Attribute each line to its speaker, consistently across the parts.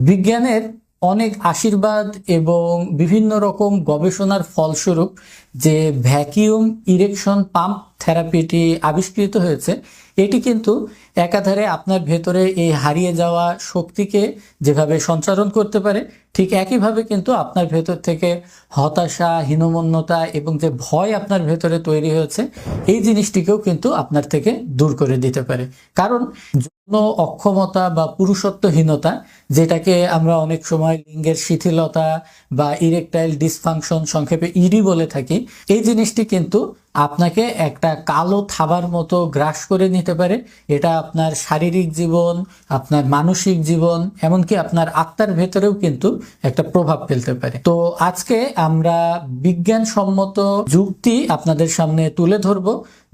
Speaker 1: বিজ্ঞানের অনেক আশীর্বাদ এবং বিভিন্ন রকম গবেষণার ফলস্বরূপ যে ভ্যাকিউম ইরেকশন পাম্প থেরাপিটি আবিষ্কৃত হয়েছে, এটি কিন্তু একাধারে আপনার ভেতরে এই হারিয়ে যাওয়া শক্তিকে যেভাবে সঞ্চারণ করতে পারে, ঠিক একইভাবে কিন্তু আপনার ভেতর থেকে হতাশা, হীনমন্যতা এবং যে ভয় আপনার ভেতরে তৈরি হয়েছে, এই জিনিসটিকেও কিন্তু আপনার থেকে দূর করে দিতে পারে। কারণ যৌন অক্ষমতা বা পুরুষত্বহীনতা, যেটাকে আমরা অনেক সময় লিঙ্গের শিথিলতা বা ইরেকটাইল ডিসফাংশন, সংক্ষেপে ইডি বলে থাকি, এই জিনিসটি কিন্তু আপনাকে একটা কালো থাবার মতো গ্রাস করে নিতে পারে। এটা আপনার শারীরিক জীবন, আপনার মানসিক জীবন, এমনকি আপনার আত্মার ভেতরেও কিন্তু একটা প্রভাব ফেলতে পারে। তো আজকে আমরা বিজ্ঞানসম্মত যুক্তি আপনাদের সামনে তুলে ধরব,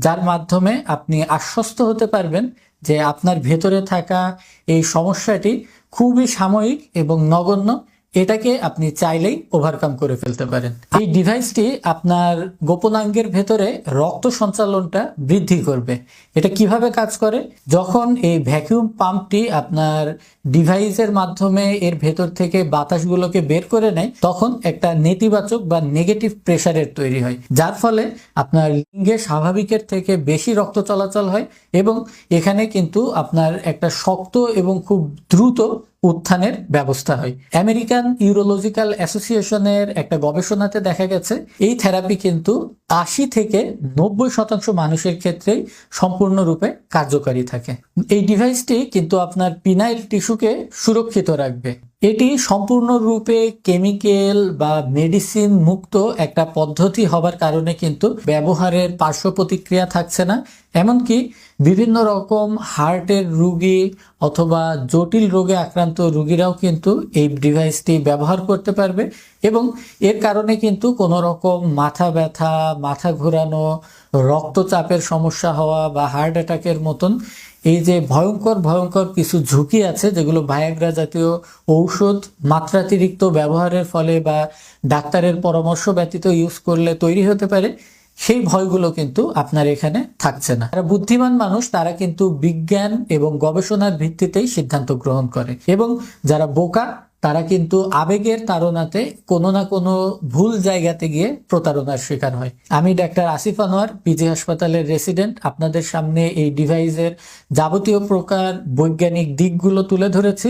Speaker 1: যার মাধ্যমে আপনি আশ্বস্ত হতে পারবেন যে আপনার ভেতরে থাকা এই সমস্যাটি খুবই সাময়িক এবং নগণ্য। এটাকে আপনি চাইলেই ওভারকাম করে ফেলতে পারেন। এই ডিভাইসটি আপনার গোপনাঙ্গের ভেতরে রক্ত সঞ্চালনটা বৃদ্ধি করবে। এটা কিভাবে কাজ করে? যখন এই ভ্যাকুয়াম পাম্পটি আপনার ডিভাইসের মাধ্যমে এর ভেতর থেকে বাতাসগুলোকে বের করে নেয়, তখন একটা নেতিবাচক বা নেগেটিভ প্রেসারের তৈরি হয়, যার ফলে আপনার লিঙ্গে স্বাভাবিকের থেকে বেশি রক্ত চলাচল হয় এবং এখানে কিন্তু আপনার একটা শক্ত এবং খুব দ্রুত উত্থানের ব্যবস্থা হয়। আমেরিকান ইউরোলজিক্যাল অ্যাসোসিয়েশনের একটা গবেষণাতে দেখা গেছে এই থেরাপি কিন্তু 80 থেকে 90% মানুষের ক্ষেত্রেই সম্পূর্ণরূপে কার্যকারী থাকে। এই ডিভাইসটি কিন্তু আপনার পিনাইল টিস্যুকে সুরক্ষিত রাখবে। এটি সম্পূর্ণরূপে কেমিক্যাল বা মেডিসিন মুক্ত একটা পদ্ধতি হবার কারণে কিন্তু ব্যবহারের পার্শ্ব প্রতিক্রিয়া থাকছে না। এমনকি বিভিন্ন রকম হার্টের রোগী অথবা জটিল রোগে আক্রান্ত রোগীরাও কিন্তু এই ডিভাইসটি ব্যবহার করতে পারবে এবং এর কারণে কিন্তু কোনো রকম মাথা ব্যথা, মাথা ঘোরানো, রক্তচাপের সমস্যা হওয়া বা হার্ট অ্যাটাকের মতন এই যে ভয়ঙ্কর কিছু ঝুঁকি আছে, যেগুলো ভায়াগ্রা জাতীয় ঔষধ মাত্রাতিরিক্ত ব্যবহারের ফলে বা ডাক্তারের পরামর্শ ব্যতীত ইউজ করলে তৈরি হতে পারে, সেই ভয়গুলো কিন্তু আপনার এখানে থাকছে না। যারা বুদ্ধিমান মানুষ তারা কিন্তু বিজ্ঞান এবং গবেষণার ভিত্তিতেই সিদ্ধান্ত গ্রহণ করে এবং যারা বোকা তারা কিন্তু আবেগের তাড়নাতে কোনো না কোনো ভুল জায়গাতে গিয়ে প্রতারণার শিকার হয়। আমি ডাক্তার আসিফ আনোয়ার, পিজি হাসপাতালের রেসিডেন্ট, আপনাদের সামনে এই ডিভাইসের যাবতীয় প্রকার বৈজ্ঞানিক দিকগুলো তুলে ধরেছি।